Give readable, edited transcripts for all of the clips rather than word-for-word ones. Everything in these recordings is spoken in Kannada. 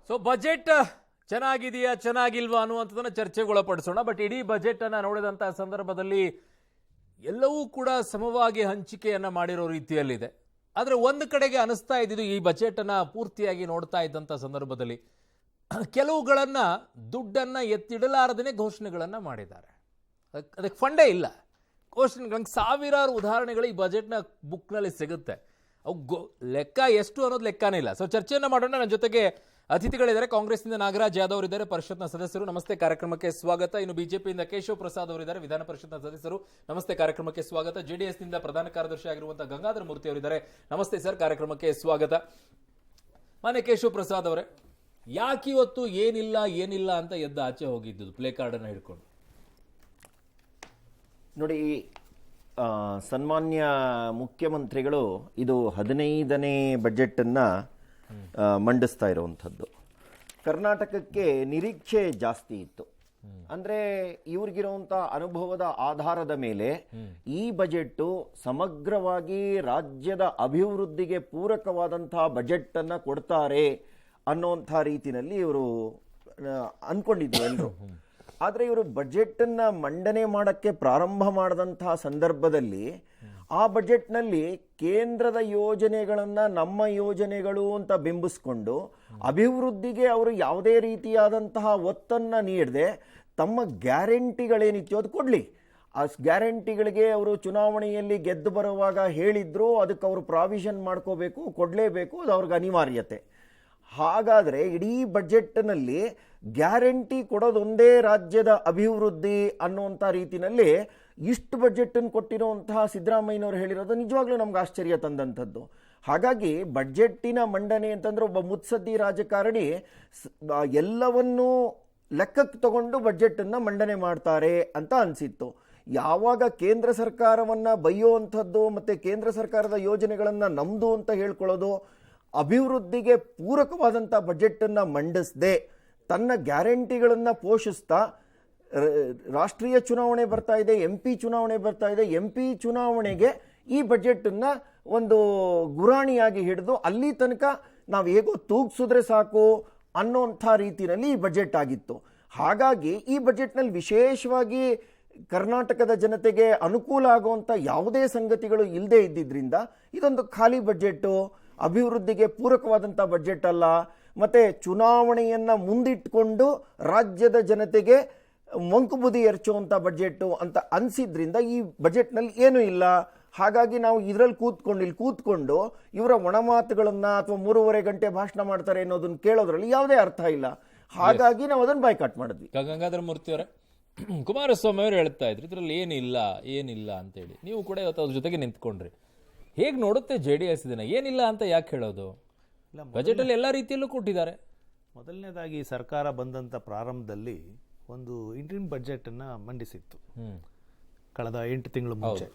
ಸೊ ಬಜೆಟ್ ಚೆನ್ನಾಗಿದೆಯಾ ಚೆನ್ನಾಗಿಲ್ವಾ ಅನ್ನುವಂಥದ್ದನ್ನ ಚರ್ಚೆಗೊಳಪಡಿಸೋಣ. ಬಟ್ ಇಡೀ ಬಜೆಟ್ ಅನ್ನ ನೋಡಿದಂತಹ ಸಂದರ್ಭದಲ್ಲಿ ಎಲ್ಲವೂ ಕೂಡ ಸಮವಾಗಿ ಹಂಚಿಕೆಯನ್ನ ಮಾಡಿರೋ ರೀತಿಯಲ್ಲಿದೆ. ಆದರೆ ಒಂದು ಕಡೆಗೆ ಅನಿಸ್ತಾ ಇದ್ದಿದ್ದು ಈ ಬಜೆಟ್ ಅನ್ನ ಪೂರ್ತಿಯಾಗಿ ನೋಡ್ತಾ ಇದ್ದಂಥ ಸಂದರ್ಭದಲ್ಲಿ ಕೆಲವುಗಳನ್ನ ದುಡ್ಡನ್ನ ಎತ್ತಿಡಲಾರದೇ ಘೋಷಣೆಗಳನ್ನ ಮಾಡಿದ್ದಾರೆ. ಅದಕ್ಕೆ ಫಂಡೇ ಇಲ್ಲ. ಘೋಷಣೆಗಳಿಗೆ ಸಾವಿರಾರು ಉದಾಹರಣೆಗಳು ಈ ಬಜೆಟ್ನ ಬುಕ್ನಲ್ಲಿ ಸಿಗುತ್ತೆ. ಅವು ಲೆಕ್ಕ ಎಷ್ಟು ಅನ್ನೋದು ಲೆಕ್ಕನೇ ಇಲ್ಲ. ಸೊ ಚರ್ಚೆಯನ್ನ ಮಾಡೋಣ. ನನ್ನ ಜೊತೆಗೆ ಅತಿಥಿಗಳಿದ್ದಾರೆ. ಕಾಂಗ್ರೆಸ್ನಿಂದ ನಾಗರಾಜ್ ಯಾದವ್ ಅವರಿದ್ದಾರೆ, ಪರಿಷತ್ನ ಸದಸ್ಯರು. ನಮಸ್ತೆ, ಕಾರ್ಯಕ್ರಮಕ್ಕೆ ಸ್ವಾಗತ. ಇನ್ನು ಬಿಜೆಪಿಯಿಂದ ಕೇಶವ್ ಪ್ರಸಾದ್ ಅವರಿದ್ದಾರೆ, ವಿಧಾನ ಪರಿಷತ್ನ ಸದಸ್ಯರು. ನಮಸ್ತೆ, ಕಾರ್ಯಕ್ರಮಕ್ಕೆ ಸ್ವಾಗತ. ಜೆಡಿಎಸ್ನಿಂದ ಪ್ರಧಾನ ಕಾರ್ಯದರ್ಶಿ ಆಗಿರುವಂತಹ ಗಂಗಾಧರ ಮೂರ್ತಿ ಅವರಿದ್ದಾರೆ. ನಮಸ್ತೆ ಸರ್, ಕಾರ್ಯಕ್ರಮಕ್ಕೆ ಸ್ವಾಗತ. ಮಾನ್ಯ ಕೇಶವ್ ಪ್ರಸಾದ್ ಅವರೇ, ಯಾಕೆ ಇವತ್ತು ಏನಿಲ್ಲ ಅಂತ ಎದ್ದು ಆಚೆ ಹೋಗಿದ್ದು ಪ್ಲೇ ಕಾರ್ಡ್ ಅನ್ನು ಹಿಡ್ಕೊಂಡು? ನೋಡಿ, ಸನ್ಮಾನ್ಯ ಮುಖ್ಯಮಂತ್ರಿಗಳು ಇದು 15ನೇ ಬಜೆಟನ್ನು ಮಂಡಿಸ್ತಾ ಇರುವಂಥದ್ದು. ಕರ್ನಾಟಕಕ್ಕೆ ನಿರೀಕ್ಷೆ ಜಾಸ್ತಿ ಇತ್ತು. ಅಂದರೆ ಇವ್ರಿಗಿರುವಂಥ ಅನುಭವದ ಆಧಾರದ ಮೇಲೆ ಈ ಬಜೆಟ್ಟು ಸಮಗ್ರವಾಗಿ ರಾಜ್ಯದ ಅಭಿವೃದ್ಧಿಗೆ ಪೂರಕವಾದಂತಹ ಬಜೆಟನ್ನು ಕೊಡ್ತಾರೆ ಅನ್ನೋಂಥ ರೀತಿಯಲ್ಲಿ ಇವರು ಅಂದ್ಕೊಂಡಿದ್ರು ಎಲ್ಲರೂ. ಆದರೆ ಇವರು ಬಜೆಟನ್ನು ಮಂಡನೆ ಮಾಡೋಕ್ಕೆ ಪ್ರಾರಂಭ ಮಾಡಿದಂತಹ ಸಂದರ್ಭದಲ್ಲಿ ಆ ಬಜೆಟ್ನಲ್ಲಿ ಕೇಂದ್ರದ ಯೋಜನೆಗಳನ್ನು ನಮ್ಮ ಯೋಜನೆಗಳು ಅಂತ ಬಿಂಬಿಸ್ಕೊಂಡು ಅಭಿವೃದ್ಧಿಗೆ ಅವರು ಯಾವುದೇ ರೀತಿಯಾದಂತಹ ಒತ್ತನ್ನು ನೀಡದೆ ತಮ್ಮ ಗ್ಯಾರಂಟಿಗಳೇನಿತ್ತು ಅದು ಕೊಡಲಿ, ಆ ಗ್ಯಾರಂಟಿಗಳಿಗೆ ಅವರು ಚುನಾವಣೆಯಲ್ಲಿ ಗೆದ್ದು ಬರುವಾಗ ಹೇಳಿದ್ರು ಅದಕ್ಕೆ ಅವರು ಪ್ರಾವಿಷನ್ ಮಾಡ್ಕೋಬೇಕು, ಕೊಡಲೇಬೇಕು, ಅದು ಅವ್ರಿಗೆ ಅನಿವಾರ್ಯತೆ. ಹಾಗಾದರೆ ಇಡೀ ಬಜೆಟ್ನಲ್ಲಿ ಗ್ಯಾರಂಟಿ ಕೊಡೋದೊಂದೇ ರಾಜ್ಯದ ಅಭಿವೃದ್ಧಿ ಅನ್ನುವಂಥ ರೀತಿಯಲ್ಲಿ ಇಷ್ಟು ಬಜೆಟನ್ನು ಕೊಟ್ಟಿರುವಂತಹ ಸಿದ್ದರಾಮಯ್ಯನವರು ಹೇಳಿರೋದು ನಿಜವಾಗ್ಲೂ ನಮ್ಗೆ ಆಶ್ಚರ್ಯ ತಂದಂಥದ್ದು. ಹಾಗಾಗಿ ಬಜೆಟ್ಟಿನ ಮಂಡನೆ ಅಂತಂದ್ರೆ ಒಬ್ಬ ಮುತ್ಸದ್ದಿ ರಾಜಕಾರಣಿ ಎಲ್ಲವನ್ನೂ ಲೆಕ್ಕಕ್ಕೆ ತಗೊಂಡು ಬಜೆಟನ್ನು ಮಂಡನೆ ಮಾಡ್ತಾರೆ ಅಂತ ಅನಿಸಿತ್ತು. ಯಾವಾಗ ಕೇಂದ್ರ ಸರ್ಕಾರವನ್ನು ಬೈಯುವಂಥದ್ದು ಮತ್ತು ಕೇಂದ್ರ ಸರ್ಕಾರದ ಯೋಜನೆಗಳನ್ನು ನಮ್ಮದು ಅಂತ ಹೇಳ್ಕೊಳ್ಳೋದು, ಅಭಿವೃದ್ಧಿಗೆ ಪೂರಕವಾದಂಥ ಬಜೆಟನ್ನು ಮಂಡಿಸದೆ ತನ್ನ ಗ್ಯಾರಂಟಿಗಳನ್ನು ಪೋಷಿಸ್ತಾ, ರಾಷ್ಟ್ರೀಯ ಚುನಾವಣೆ ಬರ್ತಾ ಇದೆ, MP ಚುನಾವಣೆ ಬರ್ತಾ ಇದೆ, MP ಚುನಾವಣೆಗೆ ಈ ಬಜೆಟನ್ನು ಒಂದು ಗುರಾಣಿಯಾಗಿ ಹಿಡಿದು ಅಲ್ಲಿ ತನಕ ನಾವು ಹೇಗೋ ತೂಗಿಸಿದ್ರೆ ಸಾಕು ಅನ್ನೋಂಥ ರೀತಿಯಲ್ಲಿ ಈ ಬಜೆಟ್ ಆಗಿತ್ತು. ಹಾಗಾಗಿ ಈ ಬಜೆಟ್ನಲ್ಲಿ ವಿಶೇಷವಾಗಿ ಕರ್ನಾಟಕದ ಜನತೆಗೆ ಅನುಕೂಲ ಆಗುವಂಥ ಯಾವುದೇ ಸಂಗತಿಗಳು ಇಲ್ಲದೆ ಇದ್ದಿದ್ದರಿಂದ ಇದೊಂದು ಖಾಲಿ ಬಜೆಟ್ಟು, ಅಭಿವೃದ್ಧಿಗೆ ಪೂರಕವಾದಂಥ ಬಜೆಟ್ ಅಲ್ಲ, ಮತ್ತು ಚುನಾವಣೆಯನ್ನು ಮುಂದಿಟ್ಟುಕೊಂಡು ರಾಜ್ಯದ ಜನತೆಗೆ ಮಂಕುಬುದ್ಧಿ ಎರಚುವಂಥ ಬಜೆಟ್ಟು ಅಂತ ಅನಿಸಿದ್ರಿಂದ ಈ ಬಜೆಟ್ನಲ್ಲಿ ಏನೂ ಇಲ್ಲ. ಹಾಗಾಗಿ ನಾವು ಇದರಲ್ಲಿ ಕೂತ್ಕೊಂಡು ಇವರ ಒಣಮಾತುಗಳನ್ನು ಅಥವಾ 3.5 ಗಂಟೆ ಭಾಷಣ ಮಾಡ್ತಾರೆ ಅನ್ನೋದನ್ನು ಕೇಳೋದ್ರಲ್ಲಿ ಯಾವುದೇ ಅರ್ಥ ಇಲ್ಲ. ಹಾಗಾಗಿ ನಾವು ಅದನ್ನು ಬಾಯ್ಕಾಟ್ ಮಾಡಿದ್ವಿ. ಗಂಗಾಧರ ಮೂರ್ತಿ ಅವರೇ, ಕುಮಾರಸ್ವಾಮಿ ಅವರು ಹೇಳ್ತಾ ಇದ್ರು ಇದರಲ್ಲಿ ಏನಿಲ್ಲ ಅಂತೇಳಿ. ನೀವು ಕೂಡ ಇವತ್ತು ಅದ್ರ ಜೊತೆಗೆ ನಿಂತ್ಕೊಂಡ್ರಿ. ಹೇಗೆ ನೋಡುತ್ತೆ JDS ಇದನ್ನ? ಏನಿಲ್ಲ ಅಂತ ಯಾಕೆ ಹೇಳೋದು? ಬಜೆಟಲ್ಲಿ ಎಲ್ಲ ರೀತಿಯಲ್ಲೂ ಕೊಟ್ಟಿದ್ದಾರೆ. ಮೊದಲನೇದಾಗಿ ಸರ್ಕಾರ ಬಂದಂಥ ಪ್ರಾರಂಭದಲ್ಲಿ ಒಂದು ಇಂಟ್ರಿಮ್ ಬಜೆಟನ್ನು ಮಂಡಿಸಿತ್ತು ಕಳೆದ 8 ತಿಂಗಳು ಮುಂಚೆ.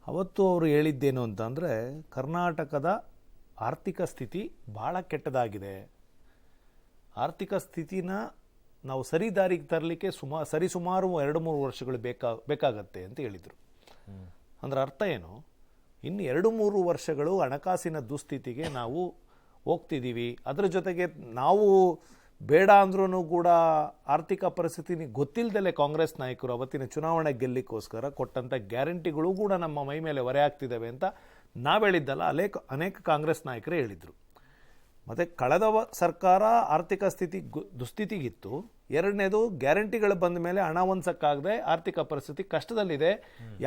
ಅವತ್ತು ಅವರು ಹೇಳಿದ್ದೇನು ಅಂತಂದರೆ, ಕರ್ನಾಟಕದ ಆರ್ಥಿಕ ಸ್ಥಿತಿ ಭಾಳ ಕೆಟ್ಟದಾಗಿದೆ, ಆರ್ಥಿಕ ಸ್ಥಿತಿನ ನಾವು ಸರಿದಾರಿಗೆ ತರಲಿಕ್ಕೆ ಸರಿಸುಮಾರು 2-3 ವರ್ಷಗಳು ಬೇಕಾಗತ್ತೆ ಅಂತ ಹೇಳಿದರು. ಅಂದ್ರೆ ಅರ್ಥ ಏನು? ಇನ್ನು 2-3 ವರ್ಷಗಳು ಹಣಕಾಸಿನ ದುಸ್ಥಿತಿಗೆ ನಾವು ಹೋಗ್ತಿದ್ದೀವಿ. ಅದರ ಜೊತೆಗೆ ನಾವು ಬೇಡ ಅಂದ್ರೂ ಕೂಡ ಆರ್ಥಿಕ ಪರಿಸ್ಥಿತಿ ಗೊತ್ತಿಲ್ಲದಲೇ ಕಾಂಗ್ರೆಸ್ ನಾಯಕರು ಅವತ್ತಿನ ಚುನಾವಣೆ ಗೆಲ್ಲಿಕ್ಕೋಸ್ಕರ ಕೊಟ್ಟಂಥ ಗ್ಯಾರಂಟಿಗಳು ಕೂಡ ನಮ್ಮ ಮೈ ಮೇಲೆ ಹೊರೆ ಆಗ್ತಿದ್ದಾವೆ ಅಂತ ನಾವು ಹೇಳಿದ್ದಲ್ಲ, ಅನೇಕ ಕಾಂಗ್ರೆಸ್ ನಾಯಕರೇ ಹೇಳಿದರು. ಮತ್ತು ಕಳೆದ ಸರ್ಕಾರ ಆರ್ಥಿಕ ಸ್ಥಿತಿ ದುಸ್ಥಿತಿಗಿತ್ತು. ಎರಡನೇದು, ಗ್ಯಾರಂಟಿಗಳು ಬಂದ ಮೇಲೆ ಹಣ ಹೊಂದಕ್ಕಾಗದೆ ಆರ್ಥಿಕ ಪರಿಸ್ಥಿತಿ ಕಷ್ಟದಲ್ಲಿದೆ,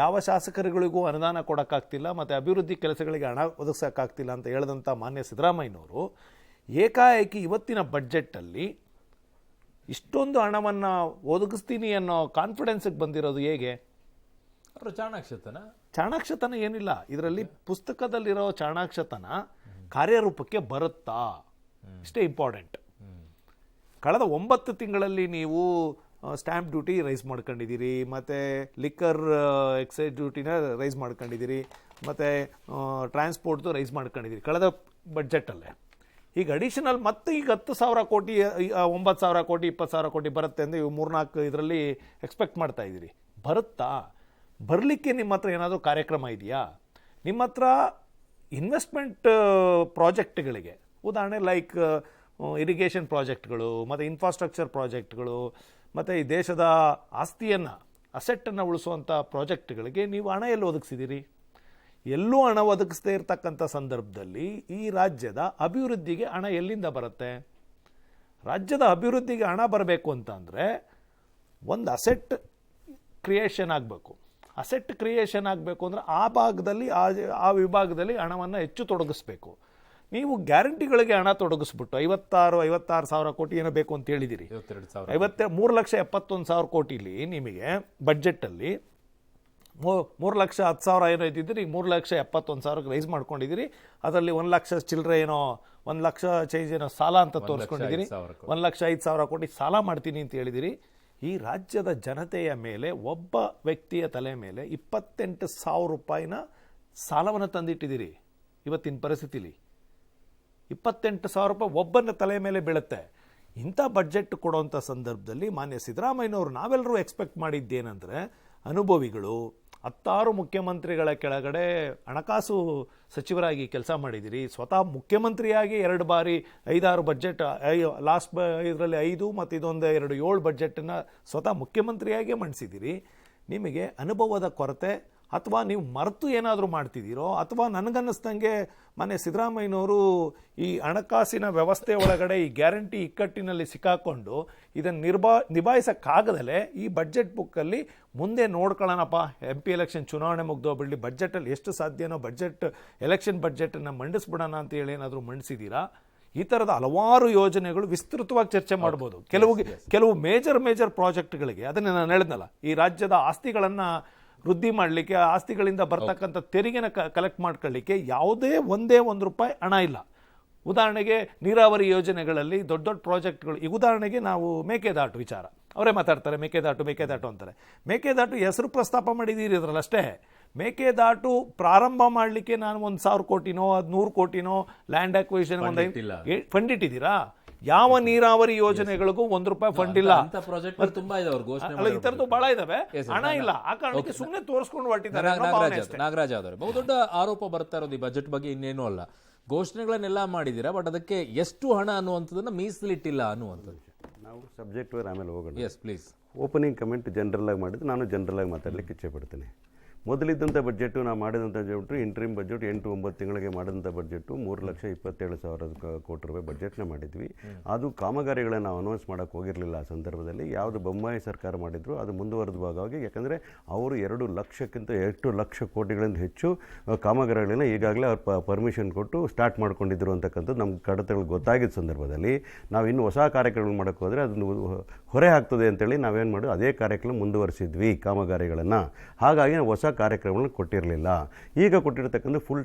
ಯಾವ ಶಾಸಕರುಗಳಿಗೂ ಅನುದಾನ ಕೊಡೋಕ್ಕಾಗ್ತಿಲ್ಲ ಮತ್ತು ಅಭಿವೃದ್ಧಿ ಕೆಲಸಗಳಿಗೆ ಹಣ ಒದಗಿಸೋಕ್ಕಾಗ್ತಿಲ್ಲ ಅಂತ ಹೇಳಿದಂಥ ಮಾನ್ಯ ಸಿದ್ದರಾಮಯ್ಯನವರು ಏಕಾಏಕಿ ಇವತ್ತಿನ ಬಡ್ಜೆಟ್ಟಲ್ಲಿ ಇಷ್ಟೊಂದು ಹಣವನ್ನು ಒದಗಿಸ್ತೀನಿ ಅನ್ನೋ ಕಾನ್ಫಿಡೆನ್ಸಿಗೆ ಬಂದಿರೋದು ಹೇಗೆ? ಅವರು ಚಾಣಾಕ್ಷತನ ಏನಿಲ್ಲ ಇದರಲ್ಲಿ. ಪುಸ್ತಕದಲ್ಲಿರೋ ಚಾಣಾಕ್ಷತನ ಕಾರ್ಯರೂಪಕ್ಕೆ ಬರುತ್ತಾ? ಇಷ್ಟೇ ಇಂಪಾರ್ಟೆಂಟ್. ಕಳೆದ 9 ತಿಂಗಳಲ್ಲಿ ನೀವು ಸ್ಟ್ಯಾಂಪ್ ಡ್ಯೂಟಿ ರೈಸ್ ಮಾಡ್ಕೊಂಡಿದ್ದೀರಿ, ಮತ್ತು ಲಿಕ್ಕರ್ ಎಕ್ಸೈಸ್ ಡ್ಯೂಟಿನ ರೈಸ್ ಮಾಡ್ಕೊಂಡಿದ್ದೀರಿ, ಮತ್ತು ಟ್ರಾನ್ಸ್ಪೋರ್ಟ್ದು ರೈಸ್ ಮಾಡ್ಕೊಂಡಿದ್ದೀರಿ ಕಳೆದ ಬಡ್ಜೆಟಲ್ಲೇ. ಈಗ ಅಡಿಷನಲ್ ಮತ್ತೆ ಈಗ 10,000 ಕೋಟಿ, 9,000 ಕೋಟಿ, 20,000 ಕೋಟಿ ಬರುತ್ತೆ ಅಂದರೆ 3-4 ಇದರಲ್ಲಿ ಎಕ್ಸ್ಪೆಕ್ಟ್ ಮಾಡ್ತಾ ಇದ್ದೀರಿ. ಬರುತ್ತಾ? ಬರಲಿಕ್ಕೆ ನಿಮ್ಮ ಹತ್ರ ಏನಾದರೂ ಕಾರ್ಯಕ್ರಮ ಇದೆಯಾ? ನಿಮ್ಮ ಹತ್ರ ಇನ್ವೆಸ್ಟ್ಮೆಂಟ್ ಪ್ರಾಜೆಕ್ಟ್ಗಳಿಗೆ ಉದಾಹರಣೆ ಲೈಕ್ ಇರಿಗೇಷನ್ ಪ್ರಾಜೆಕ್ಟ್ಗಳು ಮತ್ತು ಇನ್ಫ್ರಾಸ್ಟ್ರಕ್ಚರ್ ಪ್ರಾಜೆಕ್ಟ್ಗಳು ಮತ್ತು ಈ ದೇಶದ ಆಸ್ತಿಯನ್ನು ಅಸೆಟ್ಟನ್ನು ಉಳಿಸುವಂಥ ಪ್ರಾಜೆಕ್ಟ್ಗಳಿಗೆ ನೀವು ಹಣ ಎಲ್ಲಿ ಒದಗಿಸಿದ್ದೀರಿ? ಎಲ್ಲೂ ಹಣ ಒದಗಿಸದೇ ಇರತಕ್ಕಂಥ ಸಂದರ್ಭದಲ್ಲಿ ಈ ರಾಜ್ಯದ ಅಭಿವೃದ್ಧಿಗೆ ಹಣ ಎಲ್ಲಿಂದ ಬರುತ್ತೆ? ರಾಜ್ಯದ ಅಭಿವೃದ್ಧಿಗೆ ಹಣ ಬರಬೇಕು ಅಂತಂದರೆ ಒಂದು ಅಸೆಟ್ ಕ್ರಿಯೇಷನ್ ಆಗಬೇಕು. ಅಸೆಟ್ ಕ್ರಿಯೇಷನ್ ಆಗಬೇಕು ಅಂದರೆ ಆ ಭಾಗದಲ್ಲಿ ಆ ವಿಭಾಗದಲ್ಲಿ ಹಣವನ್ನು ಹೆಚ್ಚು ತೊಡಗಿಸ್ಬೇಕು. ನೀವು ಗ್ಯಾರಂಟಿಗಳಿಗೆ ಹಣ ತೊಡಗಿಸ್ಬಿಟ್ಟು 56 ಸಾವಿರ ಕೋಟಿ ಏನೋ ಬೇಕು ಅಂತ ಹೇಳಿದಿರಿ. 3,71,000 ಕೋಟಿಲಿ ನಿಮಗೆ ಬಡ್ಜೆಟಲ್ಲಿ 3,10,000 ಏನೋ ಇದ್ದಿದ್ದೀರಿ, ಈಗ 3,71,000 ರೈಸ್ ಮಾಡ್ಕೊಂಡಿದ್ದೀರಿ. ಅದರಲ್ಲಿ 1 ಲಕ್ಷ ಚಿಲ್ಲರೆ ಏನೋ 1 ಲಕ್ಷ ಚೇಂಜ್ ಏನೋ ಸಾಲ ಅಂತ ತೋರಿಸ್ಕೊಂಡಿದ್ದೀರಿ. 1,05,000 ಕೋಟಿ ಸಾಲ ಮಾಡ್ತೀನಿ ಅಂತ ಹೇಳಿದಿರಿ. ಈ ರಾಜ್ಯದ ಜನತೆಯ ಮೇಲೆ ಒಬ್ಬ ವ್ಯಕ್ತಿಯ ತಲೆ ಮೇಲೆ 28,000 ರೂಪಾಯಿನ ಸಾಲವನ್ನು ತಂದಿಟ್ಟಿದ್ದೀರಿ. ಇವತ್ತಿನ ಪರಿಸ್ಥಿತಿಲಿ 28,000 ರೂಪಾಯಿ ಒಬ್ಬನ ತಲೆ ಮೇಲೆ ಬೀಳುತ್ತೆ. ಇಂಥ ಬಡ್ಜೆಟ್ ಕೊಡುವಂಥ ಸಂದರ್ಭದಲ್ಲಿ ಮಾನ್ಯ ಸಿದ್ದರಾಮಯ್ಯನವರು ನಾವೆಲ್ಲರೂ ಎಕ್ಸ್ಪೆಕ್ಟ್ ಮಾಡಿದ್ದೇನೆಂದರೆ, ಅನುಭವಿಗಳು 16 ಮುಖ್ಯಮಂತ್ರಿಗಳ ಕೆಳಗಡೆ ಹಣಕಾಸು ಸಚಿವರಾಗಿ ಕೆಲಸ ಮಾಡಿದಿರಿ. ಸ್ವತಃ ಮುಖ್ಯಮಂತ್ರಿಯಾಗಿ 2 ಬಾರಿ 5-6 ಬಡ್ಜೆಟ್, ಲಾಸ್ಟ್ ಇದರಲ್ಲಿ 5 ಮತ್ತು ಇದೊಂದು 7 ಬಡ್ಜೆಟನ್ನು ಸ್ವತಃ ಮುಖ್ಯಮಂತ್ರಿಯಾಗೇ ಮಂಡಿಸಿದಿರಿ. ನಿಮಗೆ ಅನುಭವದ ಕೊರತೆ ಅಥವಾ ನೀವು ಮರೆತು ಏನಾದರೂ ಮಾಡ್ತಿದ್ದೀರೋ, ಅಥವಾ ನನಗನ್ನಿಸ್ದಂಗೆ ಮನೆ ಸಿದ್ದರಾಮಯ್ಯನವರು ಈ ಹಣಕಾಸಿನ ವ್ಯವಸ್ಥೆ ಒಳಗಡೆ ಈ ಗ್ಯಾರಂಟಿ ಇಕ್ಕಟ್ಟಿನಲ್ಲಿ ಸಿಕ್ಕಾಕೊಂಡು ಇದನ್ನು ನಿಭಾಯಿಸೋಕ್ಕಾಗದಲೇ ಈ ಬಡ್ಜೆಟ್ ಬುಕ್ಕಲ್ಲಿ ಮುಂದೆ ನೋಡ್ಕೊಳ್ಳೋಣಪ್ಪ, MP ಎಲೆಕ್ಷನ್ ಚುನಾವಣೆ ಮುಗ್ದೋಗ್ಬಿಡಲಿ, ಬಡ್ಜೆಟಲ್ಲಿ ಎಷ್ಟು ಸಾಧ್ಯನೋ ಎಲೆಕ್ಷನ್ ಬಡ್ಜೆಟನ್ನು ಮಂಡಿಸ್ಬಿಡೋಣ ಅಂತ ಹೇಳಿ ಏನಾದರೂ ಮಂಡಿಸಿದ್ದೀರಾ? ಈ ಥರದ ಹಲವಾರು ಯೋಜನೆಗಳು ವಿಸ್ತೃತವಾಗಿ ಚರ್ಚೆ ಮಾಡ್ಬೋದು. ಕೆಲವು ಮೇಜರ್ ಪ್ರಾಜೆಕ್ಟ್ಗಳಿಗೆ, ಅದನ್ನೇ ನಾನು ಹೇಳಿದ್ನಲ್ಲ, ಈ ರಾಜ್ಯದ ಆಸ್ತಿಗಳನ್ನು ವೃದ್ಧಿ ಮಾಡಲಿಕ್ಕೆ, ಆಸ್ತಿಗಳಿಂದ ಬರ್ತಕ್ಕಂಥ ತೆರಿಗೆನ ಕಲೆಕ್ಟ್ ಮಾಡ್ಕೊಳ್ಳಿಕ್ಕೆ ಒಂದೇ ಒಂದು ರೂಪಾಯಿ ಹಣ ಇಲ್ಲ. ಉದಾಹರಣೆಗೆ ನೀರಾವರಿ ಯೋಜನೆಗಳಲ್ಲಿ ದೊಡ್ಡ ಪ್ರಾಜೆಕ್ಟ್ಗಳು, ಈಗ ಉದಾಹರಣೆಗೆ ನಾವು ಮೇಕೆದಾಟು ವಿಚಾರ, ಅವರೇ ಮಾತಾಡ್ತಾರೆ ಮೇಕೆದಾಟು ಅಂತಾರೆ. ಮೇಕೆದಾಟು ಹೆಸರು ಪ್ರಸ್ತಾಪ ಮಾಡಿದ್ದೀರಿ ಅದರಲ್ಲಷ್ಟೇ. ಮೇಕೆದಾಟು ಪ್ರಾರಂಭ ಮಾಡಲಿಕ್ಕೆ ನಾನು 1,000 ಕೋಟಿನೋ 100 ಕೋಟಿನೋ ಲ್ಯಾಂಡ್ ಅಕ್ವಿಸಿಷನ್ ಫಂಡ್ ಇಟ್ಟಿದ್ದೀರಾ? ಯಾವ ನೀರಾವರಿ ಯೋಜನೆಗಳಿಗೂ 1 ರೂಪಾಯಿ ಫಂಡ್ ಇಲ್ಲ. ಈ ತರದ್ದು ಬಹಳ ಇದಾವೆ, ಹಣ ಇಲ್ಲ. ಆ ಕಾರಣಕ್ಕೆ ಸುಮ್ಮನೆ ತೋರಿಸ್ಕೊಂಡು ಹೊರಟಿದ್ದಾರೆ. ನಾಗರಾಜ್ ಅವರೇ, ಬಹುದೊಡ್ಡ ಆರೋಪ ಬರ್ತಾ ಇರೋದು ಈ ಬಜೆಟ್ ಬಗ್ಗೆ ಇನ್ನೇನು ಅಲ್ಲ, ಘೋಷಣೆಗಳನ್ನೆಲ್ಲ ಮಾಡಿದ್ದೀರಾ, ಬಟ್ ಅದಕ್ಕೆ ಎಷ್ಟು ಹಣ ಅನ್ನುವಂಥದ್ದನ್ನ ಮೀಸಲಿಟ್ಟಿಲ್ಲ ಅನ್ನುವಂಥದ್ದು. ನಾವು ಸಬ್ಜೆಕ್ಟ್ ಆಮೇಲೆ ಹೋಗೋಣ. Yes please. Opening comment general ಆಗಿ ಮಾಡಿದ್ದು, ನಾನು ಜನರಲ್ ಆಗಿ ಮಾತಾಡಲಿಕ್ಕೆ ಇಚ್ಛೆ ಪಡ್ತೇನೆ. ಮೊದಲಿದ್ದಂಥ ಬಡ್ಜೆಟು ನಾವು ಮಾಡಿದಂಥ ಬಡ್ಜೆಟು ಇಂಟ್ರೀಮ್ ಬಡ್ಜೆಟ್ 8-9 ತಿಂಗಳಿಗೆ ಮಾಡಿದಂಥ ಬಡ್ಜೆಟು 3,27,000 ಕೋಟಿ ರೂಪಾಯಿ ಬಡ್ಜೆಟ್ನ ಮಾಡಿದ್ವಿ. ಅದು ಕಾಮಗಾರಿಗಳನ್ನು ನಾವು ಅನೌನ್ಸ್ ಮಾಡೋಕ್ಕೆ ಹೋಗಿರಲಿಲ್ಲ ಆ ಸಂದರ್ಭದಲ್ಲಿ. ಯಾವುದು ಬೊಮ್ಮಾಯಿ ಸರ್ಕಾರ ಮಾಡಿದ್ರು ಅದು ಮುಂದುವರೆದ ಭಾಗವಾಗಿ, ಯಾಕಂದರೆ ಅವರು 2 ಲಕ್ಷಕ್ಕಿಂತ 8 ಲಕ್ಷ ಕೋಟಿಗಳಿಂದ ಹೆಚ್ಚು ಕಾಮಗಾರಿಗಳನ್ನು ಈಗಾಗಲೇ ಅವ್ರು ಪರ್ಮಿಷನ್ ಕೊಟ್ಟು ಸ್ಟಾರ್ಟ್ ಮಾಡ್ಕೊಂಡಿದ್ರು ಅಂತಕ್ಕಂಥದ್ದು ನಮ್ಗೆ ಕಡತಗಳು ಗೊತ್ತಾಗಿದ್ದ ಸಂದರ್ಭದಲ್ಲಿ ನಾವು ಇನ್ನು ಹೊಸ ಕಾರ್ಯಕ್ರಮಗಳು ಮಾಡೋಕ್ಕೆ ಹೋದರೆ ಅದನ್ನು ಹೊರೆ ಆಗ್ತದೆ ಅಂತೇಳಿ ನಾವೇನು ಮಾಡೋದು, ಅದೇ ಕಾರ್ಯಕ್ರಮ ಮುಂದುವರಿಸಿದ್ವಿ ಕಾಮಗಾರಿಗಳನ್ನು. ಹಾಗಾಗಿ ನಾವು ಹೊಸ ಕಾರ್ಯಕ್ರಮಗಳನ್ನು ಕೊಟ್ಟಿರಲಿಲ್ಲ. ಈಗ ಕೊಟ್ಟಿರ್ತಕ್ಕಂಥ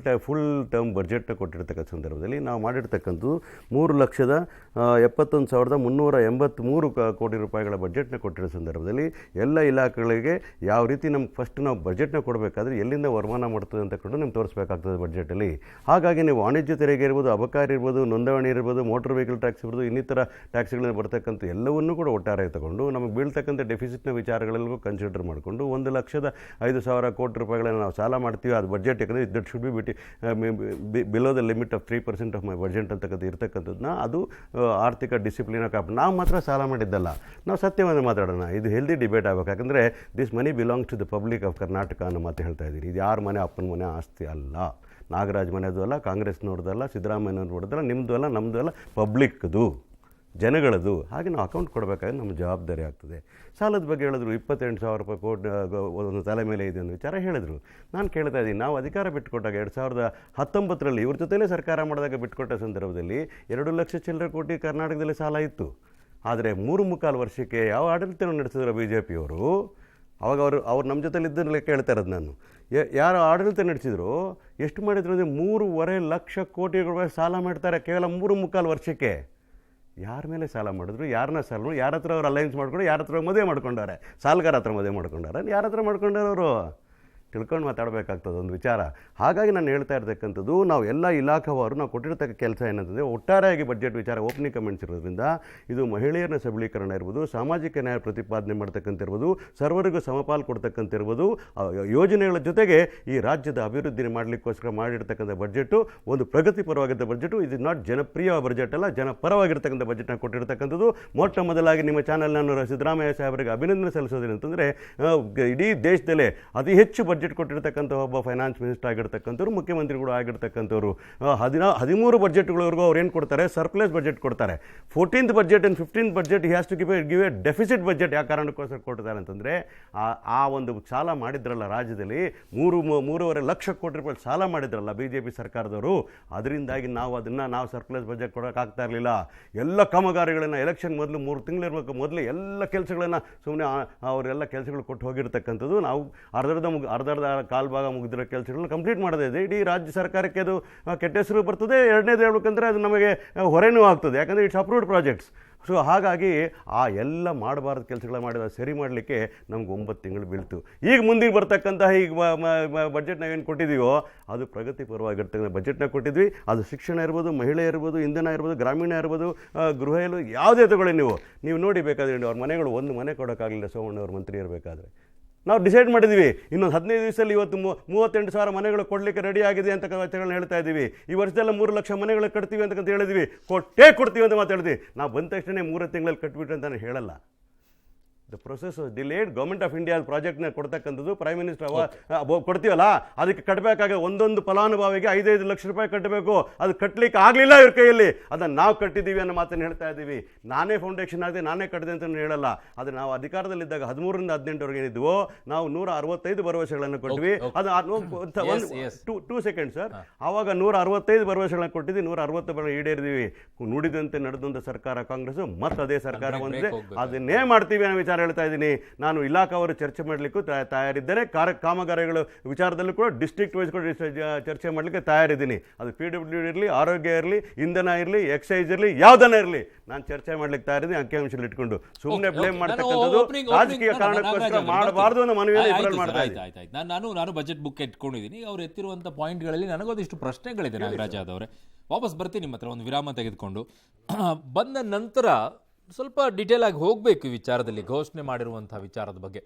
ಫುಲ್ ಟರ್ಮ್ ಬಡ್ಜೆಟ್ನ ಕೊಟ್ಟಿರ್ತಕ್ಕಂಥ ಸಂದರ್ಭದಲ್ಲಿ ನಾವು ಮಾಡಿರ್ತಕ್ಕಂಥದ್ದು 3,71,383 ಕೋಟಿ ರೂಪಾಯಿಗಳ ಬಡ್ಜೆಟ್ನ ಕೊಟ್ಟಿರೋ ಸಂದರ್ಭದಲ್ಲಿ ಎಲ್ಲ ಇಲಾಖೆಗಳಿಗೆ ಯಾವ ರೀತಿ ನಮ್ಗೆ ಫಸ್ಟ್ ನಾವು ಬಡ್ಜೆಟ್ನ ಕೊಡಬೇಕಾದ್ರೆ ಎಲ್ಲಿಂದ ವರಮಾನ ಮಾಡ್ತದೆ ಅಂತಕೊಂಡು ನಮ್ಗೆ ತೋರಿಸ್ಬೇಕಾಗ್ತದೆ ಬಡ್ಜೆಟಲ್ಲಿ. ಹಾಗಾಗಿ ನೀವು ವಾಣಿಜ್ಯ ತೆರಿಗೆ ಇರ್ಬೋದು, ಅಬಕಾರಿ ಇರ್ಬೋದು, ನೋಂದಣಿ ಇರ್ಬೋದು, ಮೋಟರ್ ವೆಹಿಕಲ್ ಟ್ಯಾಕ್ಸ್ ಇರ್ಬೋದು, ಇನ್ನಿತರ ಟ್ಯಾಕ್ಸ್ಗಳಿಂದ ಬರ್ತಕ್ಕಂಥ ಎಲ್ಲವನ್ನೂ ಕೂಡ ಒಟ್ಟಾರೆ ತಗೊಂಡು ನಮಗೆ ಬೀಳ್ತಕ್ಕಂಥ ಡೆಫಿಸಿಟ್ನ ವಿಚಾರಗಳೆಲ್ಲವೂ ಕನ್ಸಿಡರ್ ಮಾಡಿಕೊಂಡು 1,05,000 ಕೋಟಿ ರೂಪಾಯಿಗಳನ್ನು ನಾವು ಸಾಲ ಮಾಡ್ತೀವಿ. ಅದು ಬಡ್ಜೆಟ್ ಯಾಕಂದರೆ that should be below the limit of 3% of my budget ಅಂತಕ್ಕಂಥ ಇರ್ತಕ್ಕಂಥದ್ದನ್ನ ಅದು ಆರ್ಥಿಕ ಡಿಸಿಪ್ಲಿನ ಕಾಪಾಡಿ ನಾವು ಮಾತ್ರ ಸಾಲ ಮಾಡಿದ್ದಲ್ಲ. ನಾವು ಸತ್ಯವನ್ನು ಮಾತಾಡೋಣ, ಇದು ಹೆಲ್ದಿ ಡಿಬೇಟ್ ಆಗಬೇಕು. ಯಾಕಂದರೆ this money belongs to the public of Karnataka ಅನ್ನೋ ಮಾತು ಹೇಳ್ತಾ ಇದ್ದೀರಿ. ಇದು ಯಾರ ಮನೆ, ಅಪ್ಪನ ಮನೆ ಆಸ್ತಿ ಅಲ್ಲ, ನಾಗರಾಜ್ ಮನೆಯದು ಅಲ್ಲ, ಕಾಂಗ್ರೆಸ್ನವ್ರದ್ದಲ್ಲ, ಸಿದ್ದರಾಮಯ್ಯನವ್ರದ್ದಲ್ಲ, ನಿಮ್ಮದು ಅಲ್ಲ, ನಮ್ಮದು ಅಲ್ಲ, ಪಬ್ಲಿಕ್ದು, ಜನಗಳದು. ಹಾಗೆ ನಾವು ಅಕೌಂಟ್ ಕೊಡಬೇಕಾದ್ರೆ ನಮ್ಮ ಜವಾಬ್ದಾರಿ ಆಗ್ತದೆ. ಸಾಲದ ಬಗ್ಗೆ ಹೇಳಿದ್ರು, 28,000 ರೂಪಾಯಿ ಕೋಟಿ ಒಂದು ತಲೆ ಮೇಲೆ ಇದೆ ಅನ್ನೋ ವಿಚಾರ ಹೇಳಿದರು. ನಾನು ಕೇಳ್ತಾ ಇದ್ದೀನಿ, ನಾವು ಅಧಿಕಾರ ಬಿಟ್ಟುಕೊಟ್ಟಾಗ 2019ರಲ್ಲಿ ಇವ್ರ ಜೊತೆಲೇ ಸರ್ಕಾರ ಮಾಡಿದಾಗ ಬಿಟ್ಟುಕೊಟ್ಟ ಸಂದರ್ಭದಲ್ಲಿ 2 ಲಕ್ಷ ಚಿಲ್ಲರೆ ಕೋಟಿ ಕರ್ನಾಟಕದಲ್ಲಿ ಸಾಲ ಇತ್ತು. ಆದರೆ 3.25 ವರ್ಷಕ್ಕೆ ಯಾವ ಆಡಳಿತ ನಡೆಸಿದ್ರು BJPಯವರು, ಅವಾಗ ಅವ್ರು ನಮ್ಮ ಜೊತೆಲಿದ್ದಲ್ಲೇ ಕೇಳ್ತಾ ಇರೋದು ನಾನು, ಯಾರು ಆಡಳಿತ ನಡೆಸಿದ್ರು ಎಷ್ಟು ಮಾಡಿದ್ರು ಅಂದರೆ 3.5 ಲಕ್ಷ ಕೋಟಿ ರೂಪಾಯಿ ಸಾಲ ಮಾಡ್ತಾರೆ ಕೇವಲ 3.25 ವರ್ಷಕ್ಕೆ. ಯಾರ ಮೇಲೆ ಸಾಲ ಮಾಡಿದ್ರು, ಯಾರನ್ನ ಸಾಲ ಮಾಡಿ, ಯಾರ ಹತ್ರ ಅವ್ರು ಅಲೈನ್ಸ್ ಮಾಡ್ಕೊಂಡು, ಯಾರ ಹತ್ರ ಮದುವೆ ಮಾಡ್ಕೊಂಡಾರೆ, ಸಾಲಗಾರ ಹತ್ರ ಮದುವೆ ಮಾಡ್ಕೊಂಡಾರೆ, ಯಾರ ಹತ್ರ ಮಾಡ್ಕೊಂಡಾರವರು ತಿಳ್ಕೊಂಡು ಮಾತಾಡಬೇಕಾಗ್ತದೆ ಒಂದು ವಿಚಾರ. ಹಾಗಾಗಿ ನಾನು ಹೇಳ್ತಾ ಇರ್ತಕ್ಕಂಥದ್ದು, ನಾವು ಎಲ್ಲ ಇಲಾಖಾವಾರು ನಾವು ಕೊಟ್ಟಿರ್ತಕ್ಕ ಕೆಲಸ ಏನಂತಂದರೆ, ಒಟ್ಟಾರೆಯಾಗಿ ಬಜೆಟ್ ವಿಚಾರ ಓಪನಿಂಗ್ ಕಮೆಂಟ್ಸ್ ಇರೋದ್ರಿಂದ ಇದು ಮಹಿಳೆಯರ ಸಬಲೀಕರಣ ಇರ್ಬೋದು, ಸಾಮಾಜಿಕ ನ್ಯಾಯ ಪ್ರತಿಪಾದನೆ ಮಾಡ್ತಕ್ಕಂಥ ಇರ್ಬೋದು, ಸರ್ವರಿಗೂ ಸಮಪಾಲು ಕೊಡ್ತಕ್ಕಂಥ ಇರ್ಬೋದು, ಯೋಜನೆಗಳ ಜೊತೆಗೆ ಈ ರಾಜ್ಯದ ಅಭಿವೃದ್ಧಿ ಮಾಡಲಿಕ್ಕೋಸ್ಕರ ಮಾಡಿರ್ತಕ್ಕಂಥ ಬಜೆಟು ಒಂದು ಪ್ರಗತಿಪರವಾಗಿದ್ದ ಬಜೆಟು. ಇದು ನಾಟ್ ಜನಪ್ರಿಯ ಬಜೆಟ್ ಅಲ್ಲ, ಜನಪರವಾಗಿರ್ತಕ್ಕಂಥ ಬಜೆಟ್ನ ಕೊಟ್ಟಿರ್ತಕ್ಕಂಥದ್ದು. ಮೊಟ್ಟ ಮೊದಲಾಗಿ ನಿಮ್ಮ ಚಾನಲ್ ನಾನು ಸಿದ್ದರಾಮಯ್ಯ ಸಾಹೇಬರಿಗೆ ಅಭಿನಂದನೆ ಸಲ್ಲಿಸೋದೇನಂತಂದರೆ, ಇಡೀ ದೇಶದಲ್ಲೇ ಅತಿ ಹೆಚ್ಚು ಬಜೆಟ್ ಕೊಟ್ಟಿರ್ತಕ್ಕಂಥ ಒಬ್ಬ ಫೈನಾನ್ಸ್ ಮಿನಿಸ್ಟರ್ ಆಗಿರ್ತಕ್ಕಂಥವ್ರು, ಮುಖ್ಯಮಂತ್ರಿಗಳು ಆಗಿರ್ತಕ್ಕಂಥವ್ರು. 13 ಬಜೆಟ್ಗಳವರೆಗೂ ಅವ್ರು ಏನು ಕೊಡ್ತಾರೆ, ಸರ್ಪ್ಲಸ್ ಬಜೆಟ್ ಕೊಡ್ತಾರೆ. 14th budget and 15th budget he has to give a deficit budget. ಯಾವ ಕಾರಣಕ್ಕೋಸ್ಕರ ಕೊಡ್ತಾರೆ ಅಂತಂದರೆ, ಆ ಒಂದು ಸಾಲ ಮಾಡಿದ್ರಲ್ಲ ರಾಜ್ಯದಲ್ಲಿ 3.5 ಲಕ್ಷ ಕೋಟಿ ರೂಪಾಯಿ ಸಾಲ ಮಾಡಿದ್ರಲ್ಲ BJP ಸರ್ಕಾರದವರು, ಅದರಿಂದಾಗಿ ನಾವು ಸರ್ಪ್ಲಸ್ ಬಜೆಟ್ ಕೊಡೋಕ್ಕಾಗ್ತಾ ಇರಲಿಲ್ಲ. ಎಲ್ಲ ಕಾಮಗಾರಿಗಳನ್ನು ಎಲೆಕ್ಷನ್ ಮೊದಲು 3 ತಿಂಗಳಿರ್ಬೇಕು ಮೊದಲು ಎಲ್ಲ ಕೆಲಸಗಳನ್ನು ಸುಮ್ಮನೆ ಅವರೆಲ್ಲ ಕೆಲಸಗಳು ಕೊಟ್ಟು ಹೋಗಿರ್ತಕ್ಕಂಥದ್ದು. ನಾವು ಅರ್ಧ ಕಾಲು ಭಾಗ ಮುಗಿದಿರೋ ಕೆಲಸಗಳನ್ನ ಕಂಪ್ಲೀಟ್ ಮಾಡೋದೇ ಇದೆ. ಇಡೀ ರಾಜ್ಯ ಸರ್ಕಾರಕ್ಕೆ ಅದು ಕೆಟ್ಟ ಹೆಸರು ಬರ್ತದೆ. ಎರಡನೇದು ಹೇಳ್ಬೇಕಂದ್ರೆ ಅದು ನಮಗೆ ಹೊರೆನೂ ಆಗ್ತದೆ, ಯಾಕಂದರೆ ಇಟ್ಸ್ ಅಪ್ರೂವ್ಡ್ ಪ್ರಾಜೆಕ್ಟ್ಸ್. ಸೊ ಹಾಗಾಗಿ ಆ ಎಲ್ಲ ಮಾಡಬಾರ್ದು ಕೆಲಸಗಳ ಮಾಡಿದ ಸರಿ ಮಾಡಲಿಕ್ಕೆ ನಮ್ಗೆ 9 ತಿಂಗಳು ಬೀಳ್ತು. ಈಗ ಮುಂದಿಗೆ ಬರ್ತಕ್ಕಂತಹ ಈಗ ಬಜೆಟ್ ನಾವೇನು ಕೊಟ್ಟಿದ್ದೀವೋ ಅದು ಪ್ರಗತಿಪರವಾಗಿರ್ತಕ್ಕಂಥ ಬಜೆಟ್ನ ಕೊಟ್ಟಿದ್ವಿ. ಅದು ಶಿಕ್ಷಣ ಇರ್ಬೋದು, ಮಹಿಳೆ ಇರ್ಬೋದು, ಇಂಧನ ಇರ್ಬೋದು, ಗ್ರಾಮೀಣ ಇರ್ಬೋದು, ಗೃಹ ಇರ್ಬೋದು, ಯಾವುದೇ ತಗೊಳ್ಳಿ ನೀವು ನೋಡಿ. ಬೇಕಾದ್ರೆ ಅವ್ರ ಮನೆಗಳು ಒಂದು ಮನೆ ಕೊಡೋಕ್ಕಾಗಲಿಲ್ಲ ಸೋಮಣ್ಣ ಅವ್ರ ಮಂತ್ರಿ ಇರಬೇಕಾದ್ರೆ. ನಾವು ಡಿಸೈಡ್ ಮಾಡಿದ್ವಿ ಇನ್ನೊಂದು 15 ದಿವಸದಲ್ಲಿ ಇವತ್ತು 38,000 ಮನೆಗಳು ಕೊಡಲಿಕ್ಕೆ ರೆಡಿ ಆಗಿದೆ ಅಂತ ಕಥೆಗಳನ್ನ ಹೇಳ್ತಾ ಇದ್ದೀವಿ. ಈ ವರ್ಷದಲ್ಲ 3 ಲಕ್ಷ ಮನೆಗಳು ಕಟ್ತೀವಿ ಅಂತ ಹೇಳಿದ್ವಿ, ಕೊಡ್ತೀವಿ ಅಂತ ಮಾತಾಡ್ತೀವಿ. ನಾವು ಬಂದ ತಕ್ಷಣ 3 ತಿಂಗಳಲ್ಲಿ ಕಟ್ಬಿಟ್ರೆ ಅಂತ ನಾನು ಹೇಳಲ್ಲ. The process was delayed. Government of India ಪ್ರಾಜೆಕ್ಟ್ನ ಕೊಡ್ತಕ್ಕಂಥದ್ದು ಪ್ರೈಮ್ ಮಿನಿಸ್ಟರ್ ಕೊಡ್ತೀವಲ್ಲ, ಅದಕ್ಕೆ ಕಟ್ಟಬೇಕಾಗ ಒಂದೊಂದು ಫಲಾನುಭವಿಗೆ 5-5 ಲಕ್ಷ ರೂಪಾಯಿ ಕಟ್ಟಬೇಕು. ಅದು ಕಟ್ಟಲಿಕ್ಕೆ ಆಗಲಿಲ್ಲ ಇವ್ರ ಕೈಯಲ್ಲಿ. ಅದನ್ನು ನಾವು ಕಟ್ಟಿದ್ದೀವಿ ಅನ್ನೋ ಮಾತನ್ನು ಹೇಳ್ತಾ ಇದ್ದೀವಿ. ನಾನೇ ಫೌಂಡೇಶನ್ ಆಗಿದೆ, ನಾನೇ ಕಟ್ಟಿದೆ ಅಂತ ಹೇಳಲ್ಲ. ಆದರೆ ನಾವು ಅಧಿಕಾರದಲ್ಲಿದ್ದಾಗ 13ರಿಂದ 18ವರೆಗೆ ಏನಿದ್ವು, ನಾವು 165 ಭರವಸೆಗಳನ್ನು ಕೊಟ್ವಿ. ಅದು 2 ಸೆಕೆಂಡ್ ಸರ್. ಆವಾಗ 165 ಭರವಸೆಗಳನ್ನು ಕೊಟ್ಟಿದ್ವಿ, 160 ಈಡೇರಿದ್ದೀವಿ. ನುಡಿದಂತೆ ನಡೆದಂಥ ಸರ್ಕಾರ ಕಾಂಗ್ರೆಸ್, ಮತ್ತೆ ಅದೇ ಸರ್ಕಾರ ಬಂದಿದೆ. ಅದನ್ನೇ ಮಾಡ್ತೀವಿ ಅನ್ನೋ ವಿಚಾರ ಹೇಳ್ತಾ ಇದ್ದೀನಿ. ನಾನು ಇಲಾಖಾವರು ಚರ್ಚೆ ಮಾಡಲಿಕ್ಕೂ ತಯಾರಿದ್ದೇನೆ. ಕಾಮಗಾರಿಗಳು ವಿಚಾರದಲ್ಲೂ ಕೂಡ ಡಿಸ್ಟ್ರಿಕ್ಟ್ ವೈಸ್ ಕೂಡ ಚರ್ಚೆ ಮಾಡಲಿಕ್ಕೆ ತಯಾರಿದ್ದೀನಿ. ಅದು PWD ಇರಲಿ, ಆರೋಗ್ಯ ಇರಲಿ, ಇಂಧನ ಇರಲಿ, ಎಕ್ಸೈಸ್ ಇರಲಿ, ಯಾವುದನ್ನ ಇರಲಿ, ನಾನು ಚರ್ಚೆ ಮಾಡ್ಲಿಕ್ಕೆ ತಯಾರಿದ್ದೀನಿ. ಅಂಕಿಅಂಶಗಳು ಇಟ್ಕೊಂಡು ಸುಮ್ಮನೆ ಬ್ಲೇಮ್ ಮಾಡ್ತಕ್ಕಂಥದ್ದು ರಾಜಕೀಯ ಕಾರಣಕ್ಕೋಸ್ಕರ ಮಾಡಬಾರ್ದು ಅನ್ನೋ ಮನವಿಯನ್ನು ಮಾಡ್ತಾ ಇದ್ದೀನಿ. ನಾನು ಬಜೆಟ್ ಬುಕ್ ಎತ್ಕೊಂಡಿದ್ದೀನಿ. ಅವ್ರು ಎತ್ತಿರುವಂಥ ಪಾಯಿಂಟ್ಗಳಲ್ಲಿ ನನಗೊಂದಿಷ್ಟು ಪ್ರಶ್ನೆಗಳಿದೆ. ನಾಗರಾಜ್ ಅವರೇ, ವಾಪಸ್ ಬರ್ತೀನಿ ನಿಮ್ಮ ಹತ್ರ, ಒಂದು ವಿರಾಮ ತೆಗೆದುಕೊಂಡು. ಬಂದ ನಂತರ ಸ್ವಲ್ಪ ಡಿಟೇಲ್ ಆಗಿ ಹೋಗಬೇಕು ಈ ವಿಚಾರದಲ್ಲಿ, ಘೋಷಣೆ ಮಾಡಿರುವಂತಹ ವಿಚಾರದ ಬಗ್ಗೆ.